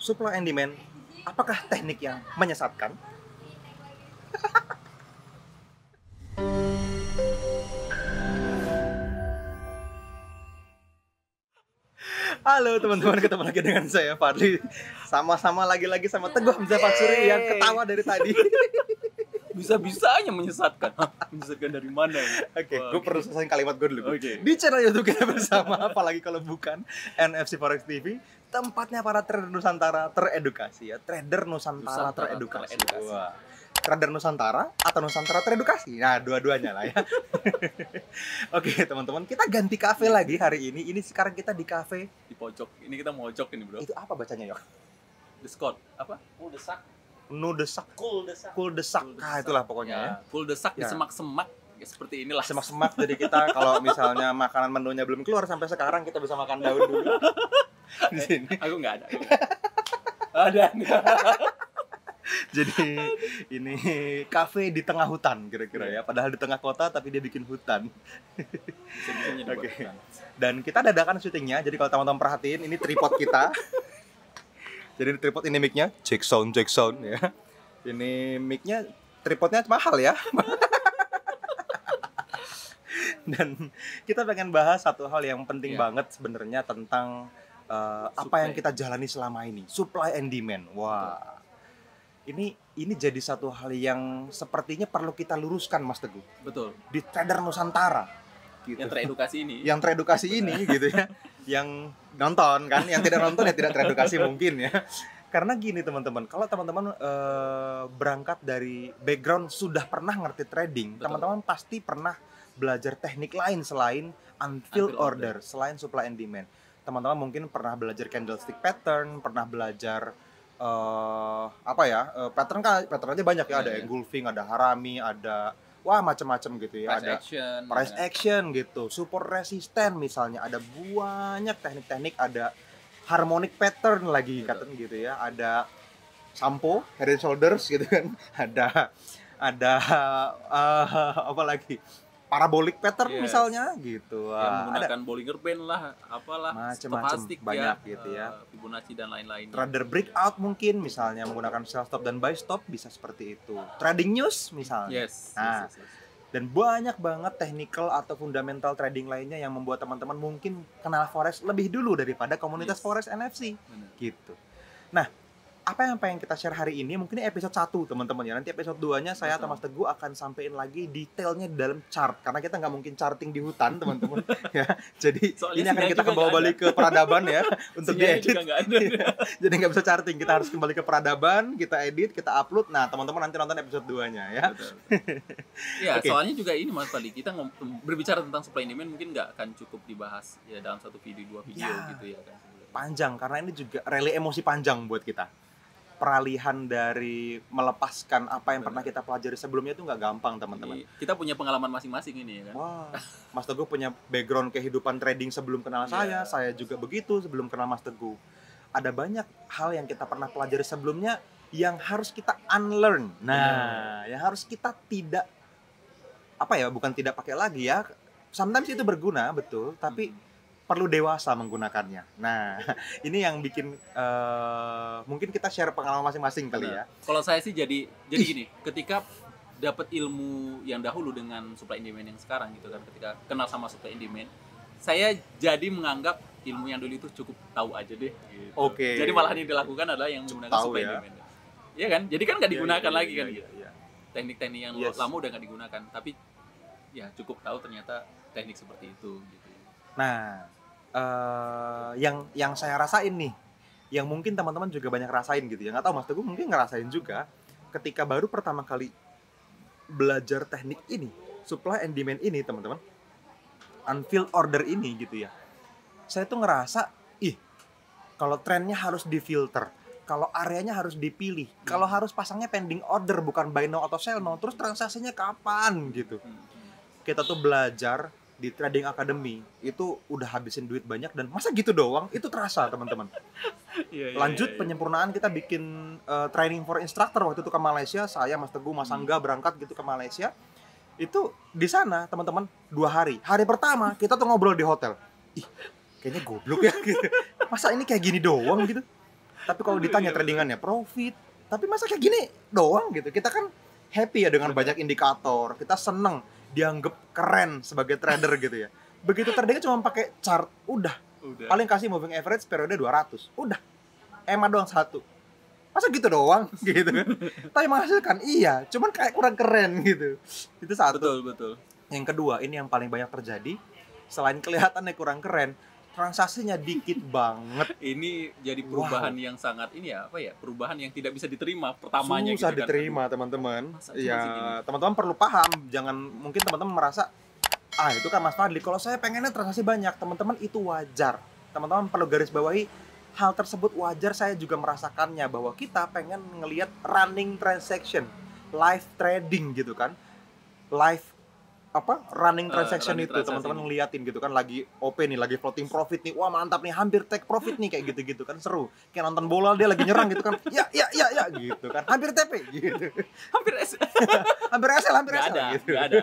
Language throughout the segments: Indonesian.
supply and demand, apakah teknik yang menyesatkan? Halo teman-teman, ketemu lagi dengan saya Fadli. Sama-sama lagi-lagi sama Teguh Hamzah Fatsuri yang ketawa dari tadi. Bisa-bisanya menyesatkan. Hah, menyesatkan dari mana? Oke, gue perlu selesai kalimat gue dulu. Oke. Di channel YouTube kita bersama, apalagi kalau bukan NFC Forex TV, tempatnya para trader Nusantara teredukasi ya. Trader Nusantara teredukasi. Wah. Trader Nusantara atau Nusantara teredukasi? Nah, dua-duanya lah ya. Oke, teman-teman, kita ganti kafe lagi hari ini. Ini sekarang kita di kafe Di pojok. Ini kita mojok ini, Bro. itu apa bacanya, Yok? The Scott. Apa? Kuldesak. Nudesak, Kuldesak. Kuldesak. Nah, itulah pokoknya ya. Full desak di Ya. semak-semak. Ya, seperti inilah. Semak-semak, jadi kita kalau misalnya makanan menunya belum keluar sampai sekarang, kita bisa makan daun dulu di sini. Aku nggak ada. Ada nggak? Jadi ini kafe di tengah hutan kira-kira ya. Padahal di tengah kota tapi dia bikin hutan. Bisa-bisanya dibuat. Oke. Dan kita dadakan syutingnya. Jadi kalau teman-teman perhatiin, ini tripod kita. Jadi ini tripod, ini mic-nya check sound ya. Ini mic-nya, tripodnya mahal ya. Dan kita pengen bahas satu hal yang penting Iya. banget sebenarnya tentang apa yang kita jalani selama ini, supply and demand. Wah. Ini jadi satu hal yang sepertinya perlu kita luruskan, Mas Teguh, Betul. di trader Nusantara gitu. Yang teredukasi ini. Yang teredukasi ini gitu ya. Yang nonton kan, yang tidak nonton ya tidak teredukasi mungkin ya. Karena gini teman-teman, kalau teman-teman berangkat dari background sudah pernah ngerti trading, Betul. teman-teman pasti pernah belajar teknik lain selain unfilled Unfilled order, selain supply and demand. Teman-teman mungkin pernah belajar candlestick pattern, pernah belajar pattern aja banyak ya, Iya, ada iya. engulfing, ada harami, ada macam-macam gitu ya, Price ada action. price ya. action gitu, support resisten misalnya, ada banyak teknik-teknik, ada harmonic pattern lagi Betul. kata gitu ya, ada sampo, head and shoulders gitu kan, ada apa lagi, parabolic pattern Yes. misalnya gitu. Yang Ada menggunakan Bollinger Band lah, apalah, Macem-macem, stochastic banyak ya, gitu ya. Fibonacci dan lain-lain. trader breakout mungkin misalnya menggunakan sell stop dan buy stop bisa seperti itu. Trading news misalnya. Yes. Nah, yes. Dan banyak banget technical atau fundamental trading lainnya yang membuat teman-teman mungkin kenal forex lebih dulu daripada komunitas Yes. forex NFC Benar. gitu. Nah, apa yang pengen kita share hari ini mungkin ini episode 1 teman-teman ya. Nanti episode 2-nya saya atau Betul. Mas Teguh akan sampein lagi detailnya di dalam chart karena kita nggak mungkin charting di hutan teman-teman ya. Jadi Soalnya ini akan sinyal kita juga bawa nggak balik ke peradaban ya untuk Sinyalnya diedit. juga nggak ada. Jadi nggak bisa charting, kita harus kembali ke peradaban, kita edit, kita upload. Nah, teman-teman nanti nonton episode 2-nya ya. Betul. Ya, Oke. soalnya juga ini Mas tadi kita berbicara tentang supply and demand mungkin nggak akan cukup dibahas ya dalam satu video, 2 video Ya. gitu ya kan. Panjang karena ini juga rally emosi panjang buat kita. Peralihan dari melepaskan apa yang pernah kita pelajari sebelumnya itu nggak gampang, teman-teman. Ini kita punya pengalaman masing-masing ini ya kan. Wah, Mas Teguh punya background kehidupan trading sebelum kenal Iya. saya juga begitu sebelum kenal Mas Teguh. Ada banyak hal yang kita pernah pelajari sebelumnya yang harus kita unlearn. Nah, yang harus kita bukan tidak pakai lagi ya. Sometimes itu berguna, betul, tapi perlu dewasa menggunakannya. Nah, ini yang bikin mungkin kita share pengalaman masing-masing kali ya. Kalau saya sih jadi gini, ketika dapat ilmu yang dahulu dengan supply and demand yang sekarang gitu kan, ketika kenal sama supply and demand, saya jadi menganggap ilmu yang dulu itu cukup tahu aja deh gitu. Oke. Jadi malah yang dilakukan adalah yang Cukup menggunakan tahu supply ya. and demand. Iya kan? Jadi kan nggak digunakan lagi kan gitu. Iya. Teknik-teknik yang Yes. lama udah nggak digunakan, tapi ya cukup tahu ternyata teknik seperti itu gitu. Nah, yang saya rasain nih, yang mungkin teman-teman juga banyak rasain gitu ya. Nggak tahu Mas Teguh mungkin ngerasain juga ketika baru pertama kali belajar teknik ini, supply and demand ini, teman-teman. Unfilled order ini gitu ya. Saya tuh ngerasa, kalau trennya harus difilter, kalau areanya harus dipilih, kalau harus pasangnya pending order bukan buy now atau sell now, terus transaksinya kapan gitu. Kita tuh belajar di Trading Academy itu udah habisin duit banyak dan masa gitu doang itu terasa teman-teman. Lanjut penyempurnaan kita bikin training for instructor waktu itu ke Malaysia, saya Mas Teguh Mas Angga berangkat gitu ke Malaysia. Itu di sana teman-teman 2 hari. Hari pertama kita tuh ngobrol di hotel. Kayaknya goblok ya gitu. Masa ini kayak gini doang gitu. Tapi kalau ditanya tradingannya profit, tapi masa kayak gini doang gitu. Kita kan happy ya dengan banyak indikator. Kita seneng dianggap keren sebagai trader gitu ya. Begitu tradingnya cuma pakai chart, udah. Paling kasih moving average periode 200. Udah. EMA doang satu. Masa gitu doang gitu kan. Tapi menghasilkan iya, cuman kayak kurang keren gitu. Itu satu. Betul. Yang kedua, ini yang paling banyak terjadi. Selain kelihatannya kurang keren, transaksinya dikit banget. Ini jadi perubahan yang sangat ini ya, apa ya? Perubahan yang tidak bisa diterima pertamanya Susah gitu kan. diterima, teman-teman. Masa cuma Ya, segini? teman-teman perlu paham. Jangan mungkin teman-teman merasa itu kan Mas Fadli. Kalau saya pengennya transaksi banyak, teman-teman itu wajar. Teman-teman perlu garis bawahi hal tersebut wajar. Saya juga merasakannya bahwa kita pengen ngelihat running transaction, live trading gitu kan. Live running transaction running itu transaction. teman-teman ngeliatin gitu kan, lagi OP nih, lagi floating profit nih, wah mantap nih, hampir take profit nih, kayak gitu-gitu kan, seru. Kayak nonton bola dia lagi nyerang gitu kan, ya gitu kan, hampir TP gitu. Hampir SL. hampir SL Nggak ada, gitu. nggak ada.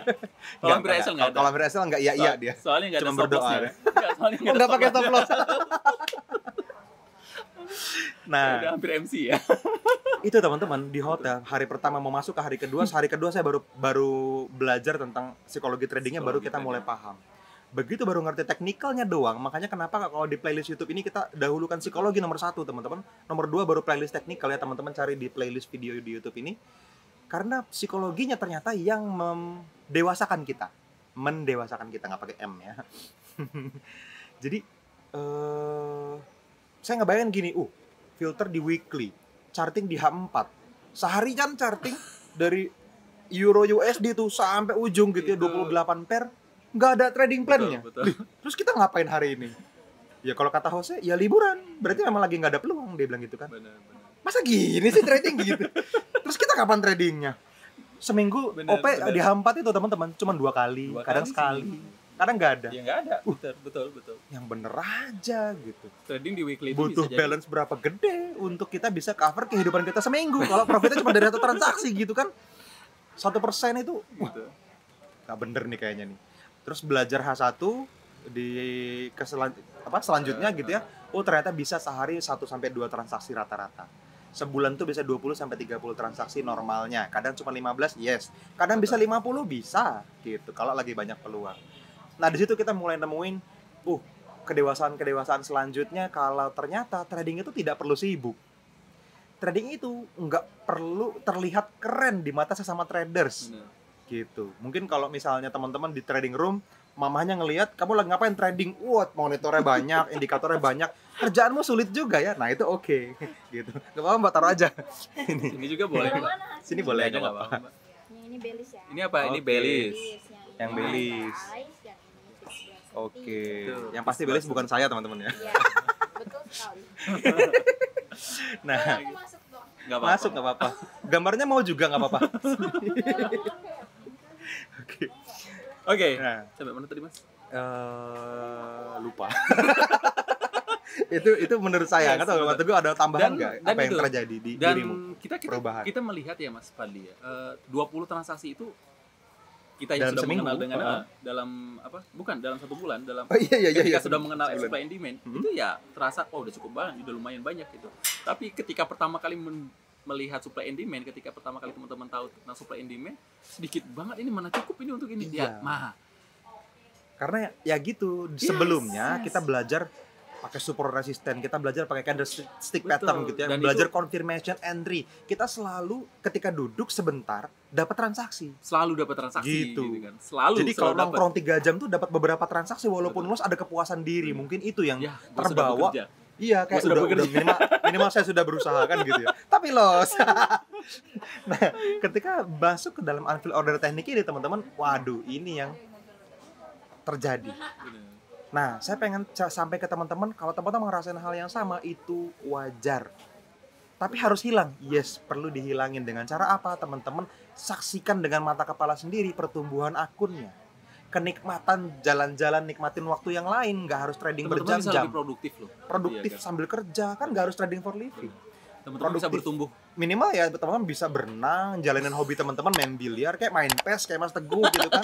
Kalau hampir SL nggak ada. Kalau hampir SL nggak iya dia. Soalnya nggak ada Cuma stop berdoa. loss-nya. Soalnya Nggak pakai stop loss. Udah Nah, hampir MC ya. itu teman-teman di hotel hari pertama mau masuk ke hari kedua saya baru belajar tentang psikologi tradingnya, baru kita mulai paham. Begitu baru ngerti teknikalnya doang, makanya kenapa kalau di playlist YouTube ini kita dahulukan psikologi nomor 1 teman-teman, nomor 2 baru playlist teknikal ya teman-teman, cari di playlist video di YouTube ini, karena psikologinya ternyata yang mendewasakan kita nggak pakai M ya. Jadi saya ngebayangin gini, filter di weekly, charting di H4, seharian charting dari Euro USD tuh sampai ujung gitu ya, 28 pair, nggak ada trading plan-nya. Betul. Terus kita ngapain hari ini? Ya kalau kata Jose, ya liburan, berarti memang lagi nggak ada peluang, dia bilang gitu kan. Benar. Masa gini sih trading gitu? Terus kita kapan tradingnya? Seminggu Benar. di H4 itu teman-teman cuma 2 kali, kadang sekali, kadang nggak ada. Ya nggak ada. Betul. Yang bener aja gitu. Trading di weekly itu Butuh bisa jadi. balance berapa gede untuk kita bisa cover kehidupan kita seminggu. Kalau profitnya cuma dari 1 transaksi gitu kan, 1% itu Gitu. nggak bener nih kayaknya nih. Terus belajar H1 di selanjutnya gitu ya. Ternyata bisa sehari 1 sampai 2 transaksi rata-rata. Sebulan tuh bisa 20 sampai 30 transaksi normalnya. Kadang cuma 15, yes. Kadang bisa 50, bisa gitu kalau lagi banyak peluang. Nah, di situ kita mulai nemuin kedewasaan selanjutnya kalau ternyata trading itu tidak perlu sibuk. Trading itu nggak perlu terlihat keren di mata sesama traders. Benar. Gitu. Mungkin kalau misalnya teman-teman di trading room, mamahnya ngelihat kamu lagi ngapain trading, monitornya banyak, indikatornya banyak, kerjaanmu sulit juga ya. Nah, itu oke. Gitu. Gak apa-apa, Mbak, taruh aja. Ini juga boleh. Yang Mbak. mana? Sini boleh aja, Nggak nggak apa-apa. Mbak. Ini belis ya. Ini apa? Ini Oke. Belis. Yang ini belis. size, yang ini fix velocity. Oke. Tuh, Yang pasti belis bukan saya, teman-teman ya. Iya, betul sekali. Nah, Aku masuk dong. Nggak apa-apa. masuk nggak apa-apa. Gambarnya mau juga nggak apa-apa. Oke. Oke. Nah, Sampai mana tadi, Mas? lupa. itu menurut saya, Yes, nggak tahu betul. waktu gue ada tambahan nggak Dan apa yang itu. terjadi di Dan dirimu? kita kita melihat ya Mas Fadli ya, 20 transaksi itu kita yang Dalam sudah seminggu? mengenal dengan Heeh. dalam bukan dalam 1 bulan, dalam Iya. ketika sudah mengenal Sebulan. supply and demand, itu ya terasa udah cukup banget, udah lumayan banyak gitu. Tapi ketika pertama kali melihat supply and demand, ketika pertama kali teman-teman tahu tentang supply and demand, sedikit banget ini mana cukup ini untuk ini. Iya. Ya, Karena ya gitu, sebelumnya kita belajar pakai support resisten, kita belajar pakai candlestick Betul. pattern gitu ya, Dan belajar itu- confirmation entry. Kita selalu ketika duduk sebentar dapat transaksi. selalu dapat transaksi Gitu. kan. Selalu Jadi kalau selalu dapat. nongkrong 3 jam tuh dapat beberapa transaksi walaupun Betul. loss, ada kepuasan diri. Mungkin itu yang Ya, gua sudah terbawa. bekerja. Iya, kayak Gua sudah udah bekerja. minimal saya sudah berusaha kan gitu ya. Tapi loss. Nah, ketika masuk ke dalam unfilled order teknik ini teman-teman, waduh, ini yang terjadi. Bener. Nah, saya pengen sampai ke teman-teman, kalau teman-teman ngerasain hal yang sama, itu wajar. Tapi harus hilang. Yes, perlu dihilangin. Dengan cara apa? Teman-teman saksikan dengan mata kepala sendiri pertumbuhan akunnya. Kenikmatan jalan-jalan, nikmatin waktu yang lain. Nggak harus trading Teman-teman bisa berjam-jam. lebih produktif loh. Produktif Iya kan? sambil kerja, kan nggak harus trading for living. Teman-teman bisa produktif. bertumbuh. Minimal ya teman-teman bisa berenang, jalanin hobi teman-teman, main biliar, kayak main PES, kayak Mas Teguh gitu kan.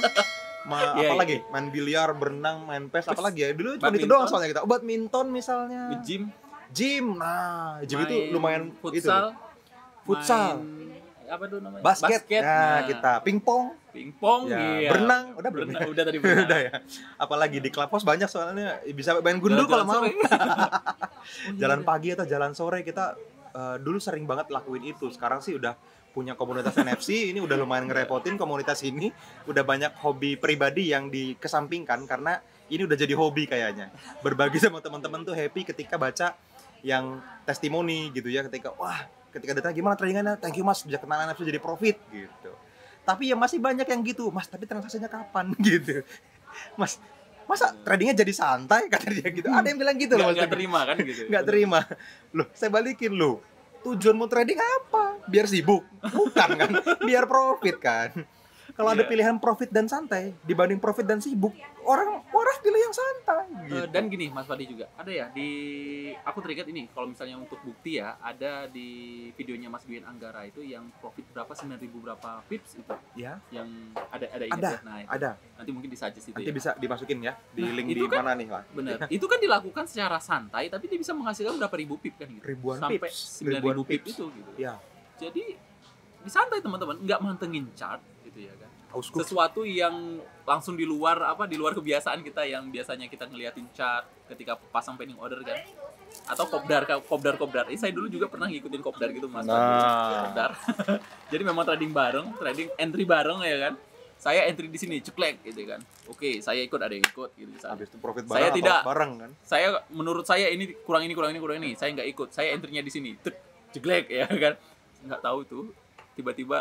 Iya, Apalagi main biliar, berenang, main PES, apalagi ya. Dulu cuma itu Badminton. doang soalnya kita. Badminton misalnya. Nge-gym. Gym, nah gym itu Main lumayan futsal, Futsal. main apa tuh namanya? Basket. Nah, kita pingpong, pingpong, ya, iya. berenang, udah belum Berenang, ya? udah tadi berenang. Udah ya. Apalagi di Clubhouse banyak soalnya bisa main gundul kalau mau. Jalan-jalan sore. Jalan pagi atau jalan sore kita dulu sering banget lakuin itu. Sekarang sih udah punya komunitas NFC, ini udah lumayan ngerepotin komunitas ini. Udah banyak hobi pribadi yang dikesampingkan karena ini udah jadi hobi kayaknya. Berbagi sama teman-teman tuh happy ketika baca yang testimoni gitu ya, ketika datang gimana tradingannya, thank you mas, bisa kenal NFC jadi profit gitu. Tapi ya masih banyak yang gitu, mas tapi transaksinya kapan gitu. Mas, masa tradingnya jadi santai kata dia gitu. Ada yang bilang gitu loh, Nggak terima kan gitu. nggak terima. Loh, saya balikin loh. Tujuanmu trading apa? Biar sibuk? Bukan kan? Biar profit kan? Kalau ada Iya. pilihan profit dan santai dibanding profit dan sibuk, orang waras pilih yang santai gitu. Dan gini Mas Fadi juga ada ya aku teringat ini kalau misalnya untuk bukti ya, ada di videonya Mas Dwi Anggara itu yang profit berapa 9.000 berapa pips itu Ya, yang ada ini ada, ya. Nah, itu. ada. Nanti mungkin disuggest itu Nanti ya. bisa dimasukin ya di Nah, link itu di kan mana nih lah. Bener. Itu kan dilakukan secara santai tapi dia bisa menghasilkan berapa ribu pip kan gitu. Ribuan Sampai pips, 9.000 ribuan pip pips. itu gitu. Ya, Jadi disantai teman-teman, nggak mantengin chart gitu ya kan. Ausku. Sesuatu yang langsung di luar kebiasaan kita yang biasanya kita ngeliatin chart ketika pasang pending order kan, atau kopdar. Saya dulu juga pernah ngikutin kopdar gitu mas. Nah. Kopdar. Jadi memang trading entry bareng ya kan. Saya entry di sini ceklek gitu kan. Oke, saya ikut, ada yang ikut gitu misalnya. Habis itu profit Saya bareng tidak. atau bareng kan. Menurut saya ini kurang ini. Saya nggak ikut. Saya entry-nya di sini. Tek, ceklek ya kan. Nggak tahu tuh. Tiba-tiba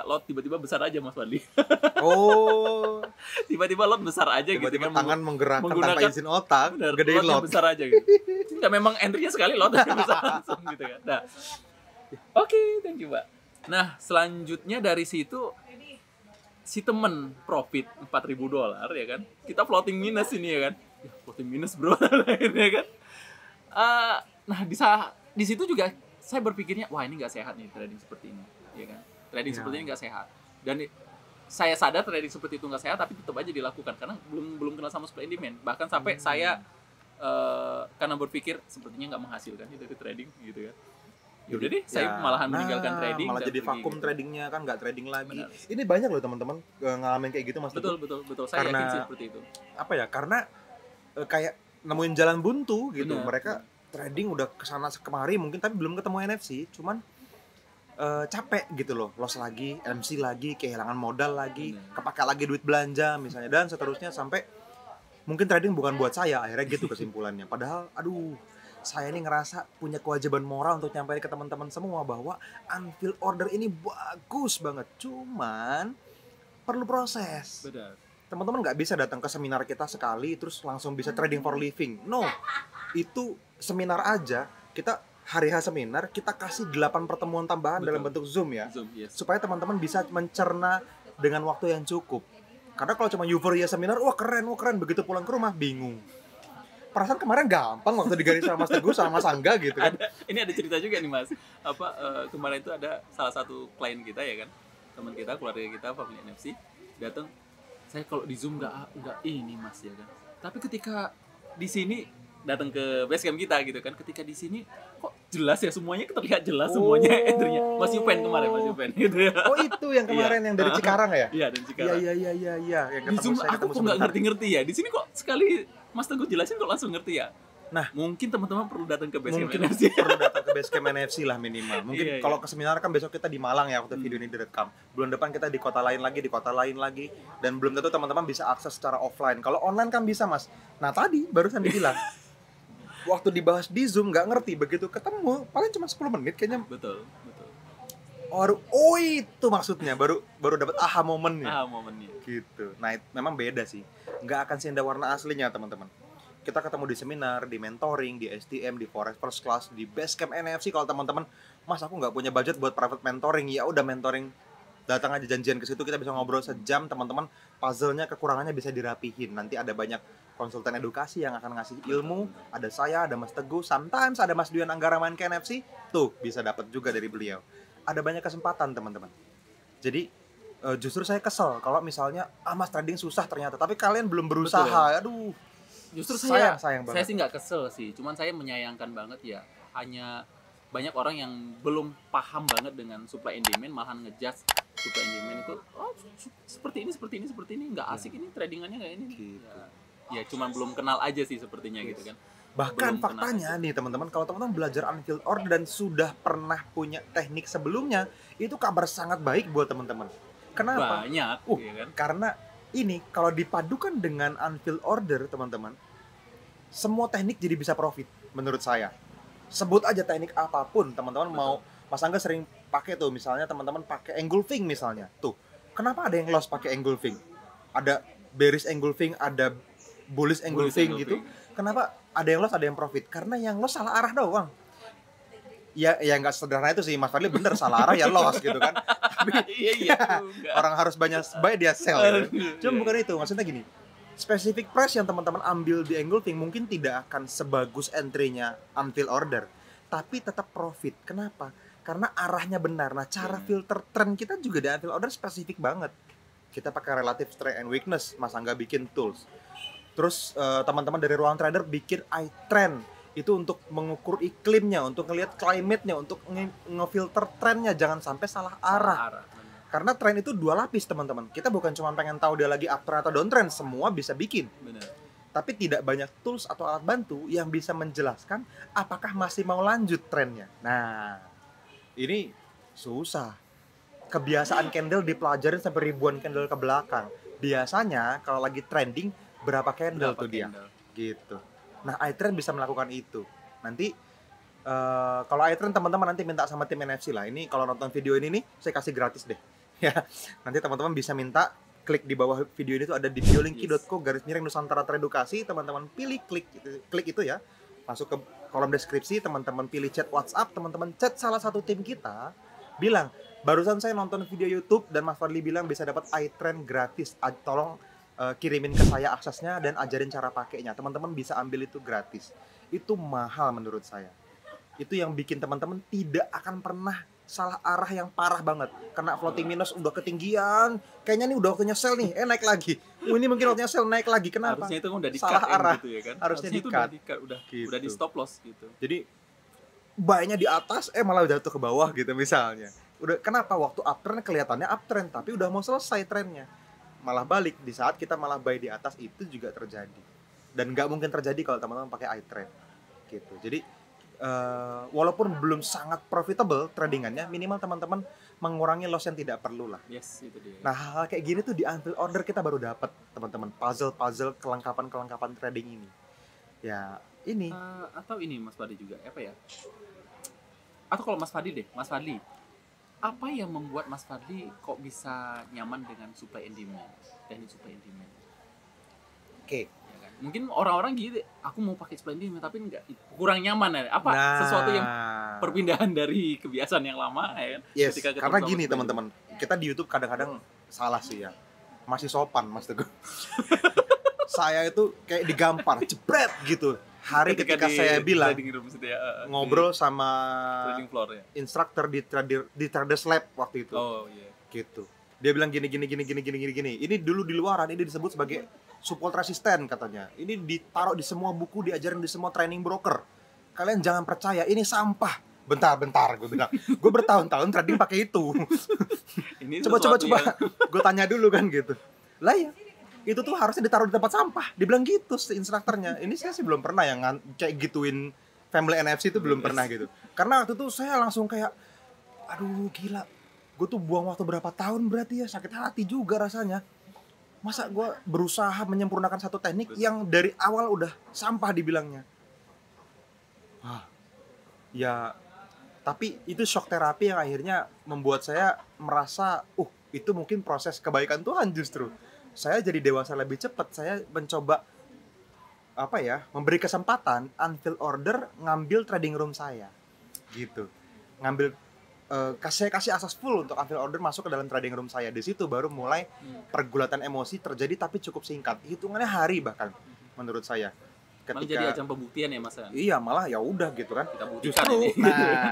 besar aja Mas Fadli. Oh, Tiba-tiba lot besar aja gitu tiba-tiba kan. tangan menggerakkan tanpa menggunakan- izin otak, Bener, gedein lotnya lot. besar aja gitu. Nggak, memang entry-nya sekali lot besar langsung gitu kan. Nah, oke, thank you Mbak. Nah, selanjutnya dari situ si temen profit $4.000 ya kan. Kita floating minus ini ya kan. Ya, floating minus bro ya kan. Nah, di situ juga saya berpikirnya wah ini nggak sehat nih trading seperti ini ya kan. Trading Ya. seperti ini nggak sehat. Dan saya sadar trading seperti itu nggak sehat tapi tetap aja dilakukan karena belum kenal sama supply and demand. Bahkan sampai saya karena berpikir sepertinya nggak menghasilkan nih dari trading gitu kan. Ya udah deh, saya malahan meninggalkan trading malah dan jadi pergi vakum gitu. tradingnya kan, nggak trading lagi. Benar. Ini banyak loh teman-teman ngalamin kayak gitu mas. Betul. Saya yakin Karena- sih seperti itu. Apa ya? Karena kayak nemuin jalan buntu gitu. Benar. Mereka trading udah kesana kemari mungkin tapi belum ketemu NFC, cuman capek gitu loh, loss lagi, MC lagi, kehilangan modal lagi, Benar. kepake lagi duit belanja misalnya dan seterusnya sampai mungkin trading bukan buat saya, akhirnya gitu kesimpulannya. Padahal aduh, saya ini ngerasa punya kewajiban moral untuk nyampein ke teman-teman semua bahwa unfilled order ini bagus banget, cuman perlu proses. Benar. Teman-teman nggak bisa datang ke seminar kita sekali terus langsung bisa trading for living. No, itu seminar aja. Kita hari H seminar kita kasih 8 pertemuan tambahan Betul. dalam bentuk Zoom ya, Zoom, yes. supaya teman-teman bisa mencerna dengan waktu yang cukup. Karena kalau cuma euforia seminar, wah keren, begitu pulang ke rumah bingung. Perasaan kemarin gampang waktu digaris sama Mas Teguh sama Mas Angga gitu kan. Ini ada cerita juga nih Mas. Kemarin itu ada salah satu klien kita ya kan, teman kita, keluarga kita, family NFC datang. Saya kalau di Zoom nggak ini Mas ya kan. Tapi ketika di sini datang ke basecamp kita gitu kan, ketika di sini kok jelas ya semuanya, terlihat jelas semuanya entry-nya. Mas Yupen kemarin Mas Yupen gitu ya. Oh itu yang kemarin yang dari Cikarang ya? Iya, dari Cikarang. Iya. Yang Di Zoom saya aku kok nggak sebentar. ngerti-ngerti ya. Di sini kok sekali Mas Teguh jelasin kok langsung ngerti ya. Nah, mungkin teman-teman perlu datang ke basecamp mungkin NFC. perlu datang ke basecamp NFC lah minimal. Mungkin Iya. kalau ke seminar kan besok kita di Malang ya waktu video ini direkam. Bulan depan kita di kota lain lagi, dan belum tentu teman-teman bisa akses secara offline. Kalau online kan bisa mas. Nah tadi barusan dibilang waktu dibahas di Zoom nggak ngerti, begitu ketemu paling cuma 10 menit kayaknya. Betul. Oh itu maksudnya baru dapat aha momennya. Momennya. Gitu. Nah memang beda sih. Nggak akan seindah warna aslinya teman-teman. Kita ketemu di seminar, di mentoring, di STM, di Forex First Class, di Basecamp NFC. Kalau teman-teman, mas aku nggak punya budget buat private mentoring, ya udah mentoring, datang aja janjian ke situ, kita bisa ngobrol sejam, teman-teman. Puzzle-nya, kekurangannya bisa dirapihin. Nanti ada banyak konsultan edukasi yang akan ngasih ilmu. Ada saya, ada Mas Teguh, sometimes ada Mas Duyan Anggara main ke NFC. Tuh bisa dapat juga dari beliau. Ada banyak kesempatan teman-teman. Jadi justru saya kesel kalau misalnya mas trading susah ternyata, tapi kalian belum berusaha. Betul. Aduh. Justru sayang saya banget. sih nggak kesel sih, cuman saya menyayangkan banget ya hanya banyak orang yang belum paham banget dengan supply and demand, malahan ngejudge supply and demand itu seperti ini nggak asik ini tradingannya kayak ini. Gitu. Ya cuman belum kenal aja sih sepertinya gitu kan. Bahkan Belum faktanya nih teman-teman, kalau teman-teman belajar unfilled order dan sudah pernah punya teknik sebelumnya, itu kabar sangat baik buat teman-teman. Kenapa? Banyak ya kan. Karena ini kalau dipadukan dengan unfilled order teman-teman, semua teknik jadi bisa profit menurut saya. Sebut aja teknik apapun teman-teman. Betul. Mau Mas Angga sering pakai tuh, misalnya teman-teman pakai engulfing misalnya. Tuh, kenapa ada yang loss pakai engulfing? Ada bearish engulfing, ada bullish engulfing gitu. Kenapa ada yang loss, ada yang profit? Karena yang loss salah arah doang. Ya nggak sederhana itu sih, Mas Fadli bener, salah arah ya loss gitu kan. Tapi iya orang harus banyak buy dia sell gitu. Cuma Iya. bukan itu, maksudnya gini. Specific price yang teman-teman ambil di engulfing mungkin tidak akan sebagus entry-nya unfilled order, tapi tetap profit. Kenapa? Karena arahnya benar. Nah, cara filter trend kita juga di unfilled order spesifik banget. Kita pakai relative strength and weakness, Mas Angga bikin tools. Terus teman-teman dari ruang trader bikin iTrend, itu untuk mengukur iklimnya, untuk ngelihat climate-nya, untuk ngefilter trendnya, jangan sampai salah arah. Karena tren itu dua lapis teman-teman. Kita bukan cuma pengen tahu dia lagi uptrend atau downtrend, semua bisa bikin. Benar. Tapi tidak banyak tools atau alat bantu yang bisa menjelaskan apakah masih mau lanjut trennya. Nah, ini susah. Kebiasaan candle dipelajarin sampai ribuan candle ke belakang. Biasanya kalau lagi trending berapa candle tuh dia? Gitu. Nah, iTrend bisa melakukan itu. Nanti kalau iTrend teman-teman nanti minta sama tim NFC lah. Ini kalau nonton video ini nih, saya kasih gratis deh. Ya, nanti teman-teman bisa minta, klik di bawah video ini tuh ada di biolinki.co/Nusantara Teredukasi, teman-teman pilih klik itu ya, masuk ke kolom deskripsi, teman-teman pilih chat WhatsApp, teman-teman chat salah satu tim kita, bilang barusan saya nonton video YouTube dan Mas Fadli bilang bisa dapat iTrend gratis, tolong kirimin ke saya aksesnya dan ajarin cara pakainya. Teman-teman bisa ambil itu gratis. Itu mahal menurut saya. Itu yang bikin teman-teman tidak akan pernah salah arah yang parah banget. Kena floating minus udah ketinggian, kayaknya nih udah waktunya sell nih, naik lagi. Ini mungkin waktunya sell, naik lagi. Kenapa? Harusnya itu udah di salah arah gitu ya kan. Harusnya itu di-cut. udah Gitu. di stop loss gitu. Jadi buy-nya di atas malah jatuh ke bawah gitu misalnya. Udah kenapa waktu uptrend kelihatannya uptrend tapi udah mau selesai trennya. Malah balik di saat kita malah buy di atas, itu juga terjadi. Dan nggak mungkin terjadi kalau teman-teman pakai iTrend gitu. Jadi walaupun belum sangat profitable tradingannya, minimal teman-teman mengurangi loss yang tidak perlu lah. Yes, itu dia. Nah, hal kayak gini tuh di unfilled order kita baru dapat, teman-teman. Puzzle kelengkapan trading ini. Ya, ini. Atau ini Mas Fadli juga, apa ya? Atau kalau Mas Fadli deh, Mas Fadli, apa yang membuat Mas Fadli kok bisa nyaman dengan supply and demand, teknik supply and demand? Oke. Ya kan? Mungkin orang-orang gitu, aku mau pakai supply and demand tapi nggak, kurang nyaman ya. Apa Nah, sesuatu yang perpindahan dari kebiasaan yang lama ya kan? yes, Ketika ketemu karena sama gini supply and teman-teman, kita di YouTube kadang-kadang salah sih ya. Masih sopan Mas Teguh. Saya itu kayak digampar, jebret gitu. Hari ketika di saya bilang trading room situ ya, ngobrol sama trading floor ya. instruktur di Traders Lab waktu itu. Oh iya. Gitu. Dia bilang gini. Ini dulu di luaran ini disebut sebagai support resisten katanya. Ini ditaruh di semua buku, diajarin di semua training broker. Kalian jangan percaya, ini sampah. Bentar, gue bilang. Gue bertahun-tahun trading pakai itu. Ini Coba. sesuatu yang- Gue tanya dulu kan gitu. Lah ya, itu tuh harusnya ditaruh di tempat sampah. Dibilang gitu si instrukturnya. Ini saya sih belum pernah yang kayak gituin family NFC itu belum pernah gitu. Karena waktu itu saya langsung kayak, aduh gila. Gue tuh buang waktu berapa tahun berarti ya, sakit hati juga rasanya. Masa gue berusaha menyempurnakan satu teknik yang dari awal udah sampah dibilangnya. Ya, tapi itu shock terapi yang akhirnya membuat saya merasa, itu mungkin proses kebaikan Tuhan justru. Saya jadi dewasa lebih cepat. Saya mencoba memberi kesempatan unfilled order ngambil trading room saya. Gitu. Ngambil kasih akses full untuk unfilled order masuk ke dalam trading room saya. Di situ baru mulai pergulatan emosi terjadi tapi cukup singkat. Hitungannya hari bahkan menurut saya. Malah jadi ajang pembuktian ya Mas. Iya, malah ya udah gitu kan. Kita buktikan Justru ini. nah,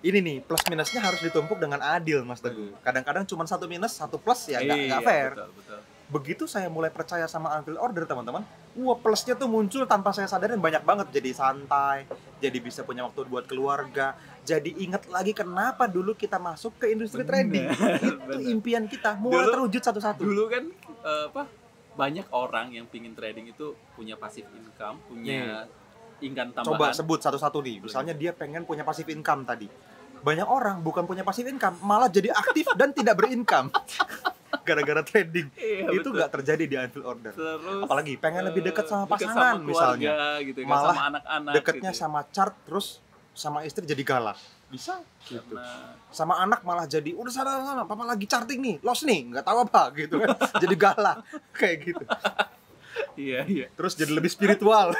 ini nih plus minusnya harus ditumpuk dengan adil Mas Teguh. Kadang-kadang cuma satu minus, satu plus ya nggak fair. Betul. begitu saya mulai percaya sama unfilled order teman-teman, wah plusnya tuh muncul tanpa saya sadarin banyak banget. Jadi santai, jadi bisa punya waktu buat keluarga, jadi ingat lagi kenapa dulu kita masuk ke industri trading. Itu impian kita mulai terwujud satu-satu. Dulu kan banyak orang yang pingin trading itu punya passive income, punya income tambahan. Coba sebut satu-satu nih. Misalnya dia pengen punya passive income tadi. Banyak orang bukan punya passive income, malah jadi aktif dan tidak berincome. Gara-gara trading. Itu nggak terjadi di unfilled order. Terus, apalagi pengen lebih dekat sama dekat pasangan sama misalnya, gitu, kan, malah sama anak-anak deketnya gitu. sama chart, terus sama istri jadi galak, bisa gitu. Karena Sama anak malah jadi udah sana papa lagi charting nih, loss nih, nggak tahu apa gitu kan. Jadi galak kayak gitu. iya. Terus jadi lebih spiritual.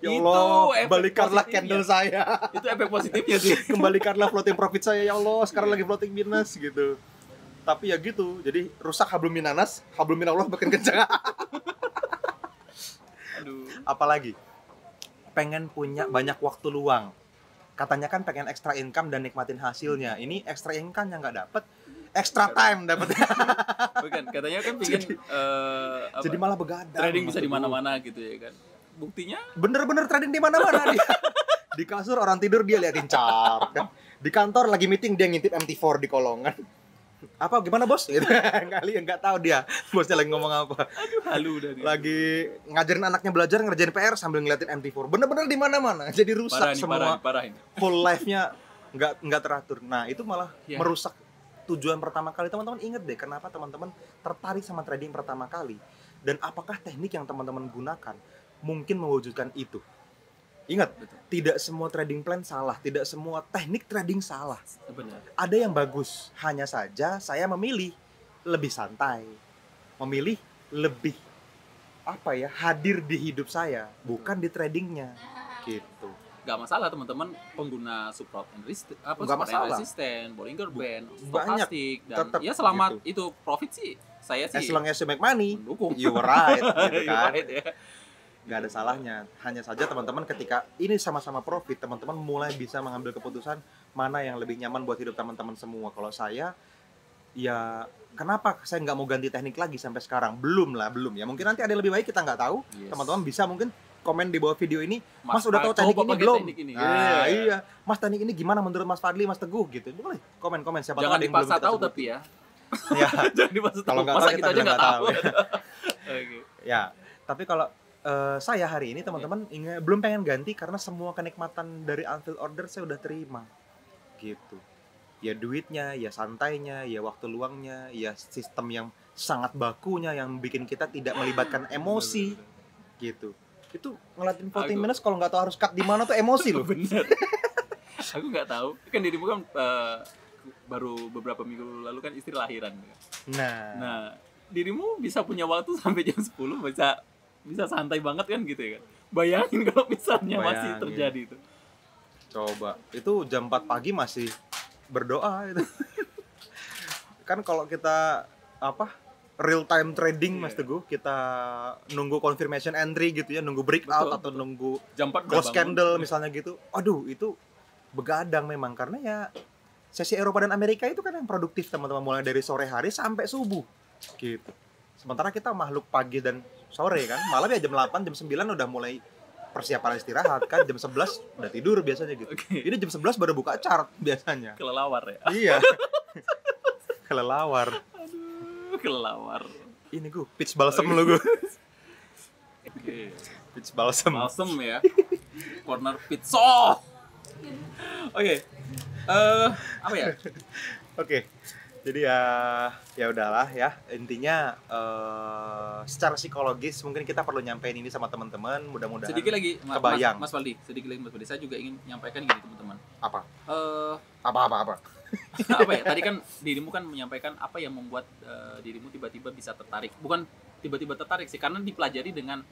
Ya Itu Allah, efek balikanlah positifnya. candle saya. Itu efek positifnya sih. Kembalikanlah floating profit saya ya Allah, sekarang lagi floating minus gitu. Tapi ya gitu, jadi rusak hablum minanas, hablum minallah makin kencang. Aduh. Apalagi pengen punya banyak waktu luang. Katanya kan pengen extra income dan nikmatin hasilnya. Ini extra income yang nggak dapet, extra time dapet. Bukan, katanya kan pingin Jadi malah begadang. trading bisa di maksud gua. mana-mana gitu ya kan. Buktinya Bener-bener trading di mana-mana dia. Di kasur orang tidur dia liatin chart kan. Di kantor lagi meeting dia ngintip MT4 di kolongan. Apa gimana bos? Gitu. Kali nggak tahu dia bosnya lagi ngomong apa. aduh halu dah dia. Lagi ngajarin anaknya belajar ngerjain PR sambil ngeliatin MT4. Bener-bener di mana-mana. Jadi rusak semua parah ini. full life-nya nggak teratur. Nah itu malah Ya. merusak tujuan pertama kali. Teman-teman inget deh kenapa teman-teman tertarik sama trading pertama kali, dan apakah teknik yang teman-teman gunakan mungkin mewujudkan itu. Ingat, Betul. tidak semua trading plan salah, tidak semua teknik trading salah. Sebenarnya. Ada yang bagus, hanya saja saya memilih lebih santai, memilih lebih hadir di hidup saya, bukan di tradingnya, gitu. Gak masalah teman-teman pengguna support and Nggak support and masalah. resistance, Bollinger Band, Banyak. stochastic, dan Tetep ya selama gitu. itu profit sih saya As sih long as you make money, mendukung. you right, gitu You're kan. right, ya. Nggak ada salahnya. Hanya saja teman-teman ketika ini sama-sama profit, teman-teman mulai bisa mengambil keputusan mana yang lebih nyaman buat hidup teman-teman semua. Kalau saya, ya kenapa saya nggak mau ganti teknik lagi sampai sekarang? Belum ya. Mungkin nanti ada yang lebih baik, kita nggak tahu. Yes. Teman-teman bisa mungkin komen di bawah video ini, Mas udah tahu coba teknik ini pakai belum? teknik ini. Nah, Iya. iya. Mas teknik ini gimana menurut Mas Fadli, Mas Teguh gitu. Boleh komen-komen siapa Jangan tahu ada yang belum dipaksa kita tahu sebut. tapi ya. Ya, Jangan dipaksa tahu. kalau nggak Masa tahu kita kita aja bilang nggak nggak tahu. tahu. Oke. Ya, tapi kalau saya hari ini teman-teman belum pengen ganti karena semua kenikmatan dari unfilled order saya udah terima, gitu. Ya duitnya, ya santainya, ya waktu luangnya, ya sistem yang sangat bakunya yang bikin kita tidak melibatkan emosi, gitu. Itu ngeliatin floating Aku- minus kalau nggak tahu harus cut di mana tuh emosi loh. Bener. Aku nggak tahu. Kan dirimu kan baru beberapa minggu lalu kan istri lahiran. Nah, dirimu bisa punya waktu sampai jam 10 bisa santai banget kan gitu ya kan. Bayangin kalau misalnya masih Bayangin. terjadi itu. Coba, itu jam 4 pagi masih berdoa itu. Kan kalau kita real time trading Mas Iya. Teguh, kita nunggu confirmation entry gitu ya, nunggu breakout Betul, atau nunggu Jam 4 udah close bangun. candle misalnya gitu. Aduh, itu begadang memang karena ya sesi Eropa dan Amerika itu kan yang produktif teman-teman, mulai dari sore hari sampai subuh gitu. Sementara kita makhluk pagi dan sore kan, malam ya jam 8, jam 9 udah mulai persiapan istirahat kan, jam 11 udah tidur biasanya gitu. Oke. Ini jam 11 baru buka chart biasanya. Kelelawar ya. Iya. Kelelawar. Aduh, kelelawar. Ini gue pitch balsam lu gue. Oke. Pitch balsam. Balsam ya. Corner pizza. Oke. Apa ya? Oke. Jadi ya udahlah ya. Intinya secara psikologis mungkin kita perlu nyampein ini sama teman-teman, mudah-mudahan. Sedikit lagi kebayang. Mas Waldi, sedikit lagi Mas Waldi. Saya juga ingin menyampaikan gini teman-teman. Apa? Eh Apa? apa ya? Tadi kan dirimu kan menyampaikan apa yang membuat dirimu tiba-tiba bisa tertarik. Bukan tiba-tiba tertarik sih, karena dipelajari dengan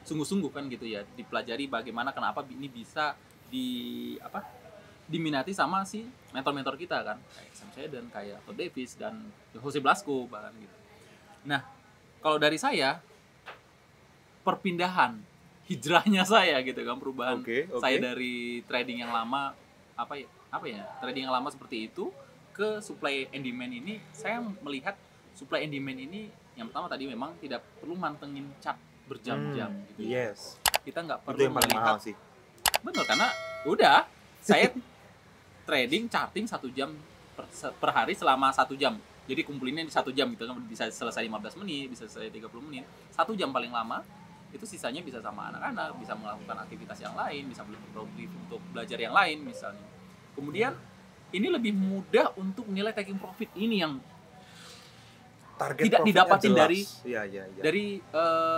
sungguh-sungguh kan gitu ya. Dipelajari bagaimana kenapa ini bisa diminati sama si mentor-mentor kita kan, kayak Sam Shedden, kayak Todd Davis dan Jose Blasco bahkan gitu. Nah, kalau dari saya perpindahan hijrahnya saya gitu kan, perubahan Oke. saya dari trading yang lama trading yang lama seperti itu ke supply and demand ini. Saya melihat supply and demand ini yang pertama tadi memang tidak perlu mantengin chart berjam-jam gitu. Yes. Kita nggak Itu perlu yang paling mahal melihat, sih. benar, karena udah saya trading charting 1 jam per hari selama 1 jam. Jadi kumpulinnya di 1 jam gitu kan, bisa selesai 15 menit, bisa selesai 30 menit. 1 jam paling lama. Itu sisanya bisa sama anak-anak, bisa melakukan aktivitas yang lain, bisa produktif untuk belajar yang lain misalnya. Kemudian ini lebih mudah untuk menilai taking profit, ini yang Target tidak profitnya didapatin jelas. dari Iya. dari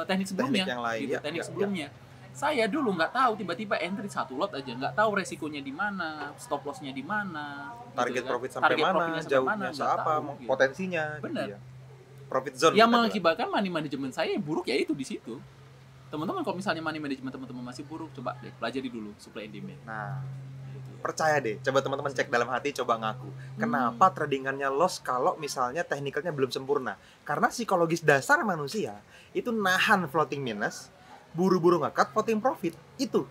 teknik sebelumnya, yang lain, gitu, ya, teknik ya, sebelumnya. Saya dulu nggak tahu, tiba-tiba entry 1 lot aja, nggak tahu resikonya di mana, stop lossnya di mana, Target gitu kan. profit sampai Target mana, profitnya sampai jauhnya mana, nggak seapa, tahu, gitu. potensinya. Benar. Gitu ya. Profit zone. Yang kita bilang. mengakibatkan money management saya buruk ya itu di situ. Teman-teman kalau misalnya money management teman-teman masih buruk, coba deh pelajari dulu supply and demand. Nah, Gitu. percaya deh, coba teman-teman cek dalam hati, coba ngaku. Kenapa tradingannya loss kalau misalnya teknikalnya belum sempurna? Karena psikologis dasar manusia itu nahan floating minus, buru-buru nge-cut floating profit. Itu.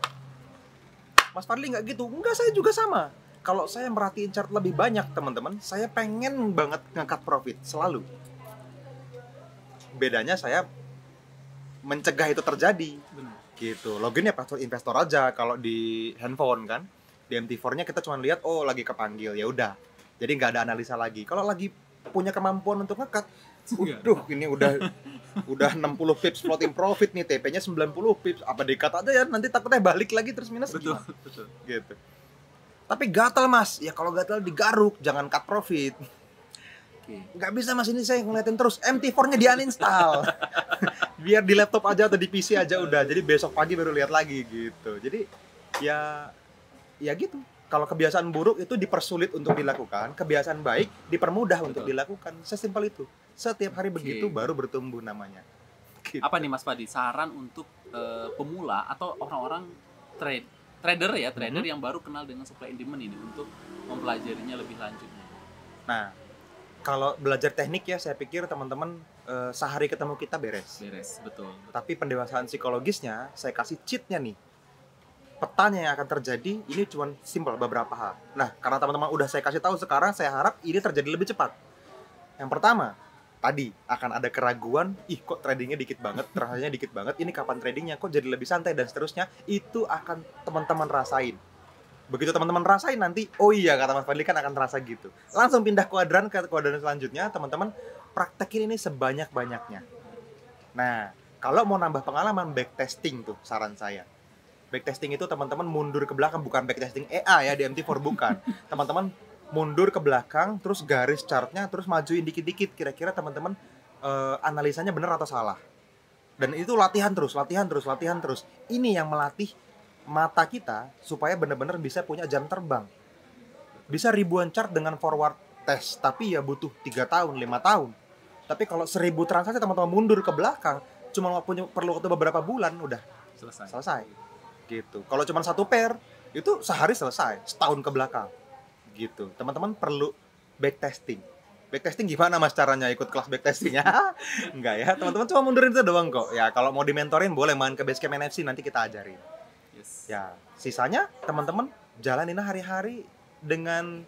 Mas Fadli nggak gitu? Enggak, saya juga sama. Kalau saya merhatiin chart lebih banyak, teman-teman, saya pengen banget nge-cut profit selalu. Bedanya saya mencegah itu terjadi. Benar. Gitu. Loginnya password investor aja kalau di handphone kan. Di MT4-nya kita cuma lihat oh lagi kepanggil, ya udah. Jadi nggak ada analisa lagi. Kalau lagi punya kemampuan untuk nge-cut, ini udah 60 pips floating profit nih, TP-nya 90 pips. Apa di-cut aja ya, nanti takutnya balik lagi terus minus Betul, gimana? betul. Gitu. Tapi gatal Mas, ya kalau gatal digaruk, jangan cut profit. Oke. Nggak bisa Mas, ini saya ngeliatin terus. MT4-nya di uninstall. Biar di laptop aja atau di PC aja udah. Jadi besok pagi baru lihat lagi gitu. Jadi ya gitu. Kalau kebiasaan buruk itu dipersulit untuk dilakukan, kebiasaan baik dipermudah untuk Betul. dilakukan. Sesimpel itu. Setiap hari begitu Oke. baru bertumbuh namanya. Gitu. Apa nih Mas Fadi, saran untuk pemula atau orang-orang trader yang baru kenal dengan supply and demand ini untuk mempelajarinya lebih lanjut? Nah, kalau belajar teknik ya saya pikir teman-teman sehari ketemu kita beres. Beres, betul. Tapi pendewasaan psikologisnya saya kasih cheat-nya nih. Petanya yang akan terjadi ini cuma simpel beberapa hal. Nah, karena teman-teman udah saya kasih tahu sekarang, saya harap ini terjadi lebih cepat. Yang pertama, tadi akan ada keraguan, kok tradingnya dikit banget, transaksinya dikit banget, ini kapan tradingnya, kok jadi lebih santai dan seterusnya. Itu akan teman-teman rasain. Begitu teman-teman rasain nanti, oh iya kata Mas Fadli kan akan terasa gitu. Langsung pindah kuadran ke kuadran selanjutnya, teman-teman praktekin ini sebanyak-banyaknya. Nah, kalau mau nambah pengalaman, backtesting tuh saran saya. Backtesting itu teman-teman mundur ke belakang, bukan backtesting EA ya di MT4 bukan. Teman-teman mundur ke belakang, terus garis chartnya, terus majuin dikit-dikit. Kira-kira teman-teman analisanya benar atau salah. Dan itu latihan terus. Ini yang melatih mata kita supaya benar-benar bisa punya jam terbang. Bisa ribuan chart dengan forward test, tapi ya butuh 3 tahun, 5 tahun. Tapi kalau 1000 transaksi teman-teman mundur ke belakang, cuma perlu waktu beberapa bulan, udah selesai. Gitu. Kalau cuma 1 pair, itu sehari selesai, setahun ke belakang. Gitu. Teman-teman perlu backtesting. Backtesting gimana Mas caranya ikut kelas backtestingnya? Enggak ya, teman-teman cuma mundurin itu doang kok. Ya kalau mau dimentorin boleh main ke Basecamp NFC, nanti kita ajarin. Yes. Ya, sisanya teman-teman jalanin hari-hari dengan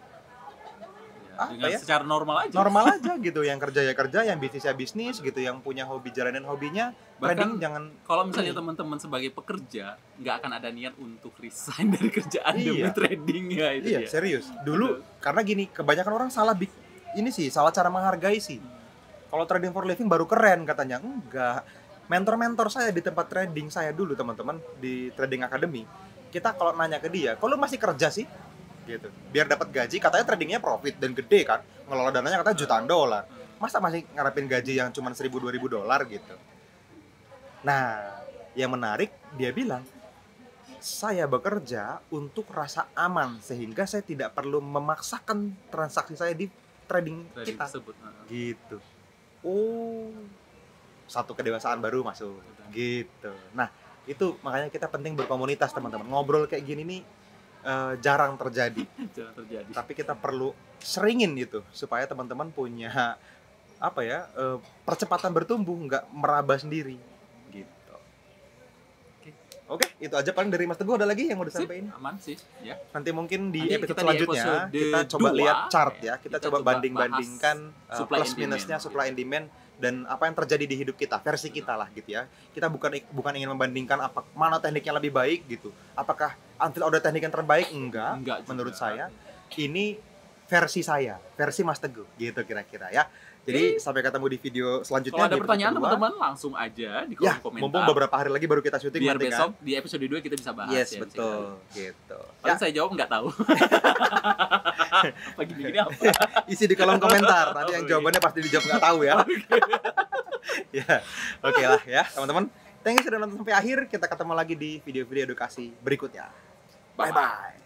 Dengan secara normal aja. gitu. Yang kerja ya kerja, yang bisnis ya bisnis gitu, yang punya hobi jalanin hobinya. Trading Bahkan jangan. kalau misalnya teman-teman sebagai pekerja nggak akan ada niat untuk resign dari kerjaan demi Iya. trading ya itu Iya, dia. serius. Dulu karena gini, kebanyakan orang salah cara menghargai sih. Kalau trading for living baru keren katanya. Enggak. Mentor-mentor saya di tempat trading saya dulu teman-teman di Trading Academy. Kita kalau nanya ke dia, "Kok lu masih kerja sih?" gitu. Biar dapat gaji, katanya tradingnya profit dan gede kan. Ngelola dananya katanya jutaan dolar. Masa masih ngarepin gaji yang cuma 1.000-2.000 dolar gitu. Nah, yang menarik dia bilang, "Saya bekerja untuk rasa aman sehingga saya tidak perlu memaksakan transaksi saya di trading kita." tersebut. Gitu. Oh, satu kedewasaan baru masuk. Gitu. Nah, itu makanya kita penting berkomunitas teman-teman. Ngobrol kayak gini nih jarang terjadi. Jangan terjadi. Tapi kita perlu seringin itu supaya teman-teman punya percepatan bertumbuh, nggak meraba sendiri. Gitu. Oke, itu aja paling dari Mas Teguh. Ada lagi yang mau disampaikan? Aman sih, ya. Nanti mungkin di Nanti episode kita di selanjutnya episode kita coba 2, lihat chart ya. Kita kita coba coba banding-bandingkan bahas supply plus and minusnya demand. supply and demand dan apa yang terjadi di hidup kita, versi kita lah gitu ya. Kita bukan ingin membandingkan mana tekniknya lebih baik gitu. Apakah Until ada teknik yang terbaik? Enggak menurut saya. Ini versi saya, versi Mas Teguh gitu kira-kira ya. Jadi sampai ketemu di video selanjutnya. Kalau ada di pertanyaan episode kedua. teman-teman langsung aja di Ya, kolom komentar. mumpung beberapa hari lagi baru kita syuting biar nanti besok kan. di episode 2 kita bisa bahas. Yes, ya, betul. Gitu. Paling Ya, saya jawab nggak tahu. Apa gini-gini apa? isi di kolom komentar. Nanti yang Oh, iya. jawabannya pasti dijawab nggak tahu ya. Ya, oke lah ya teman-teman. Thank you sudah nonton sampai akhir. Kita ketemu lagi di video-video edukasi berikutnya. Bye-bye.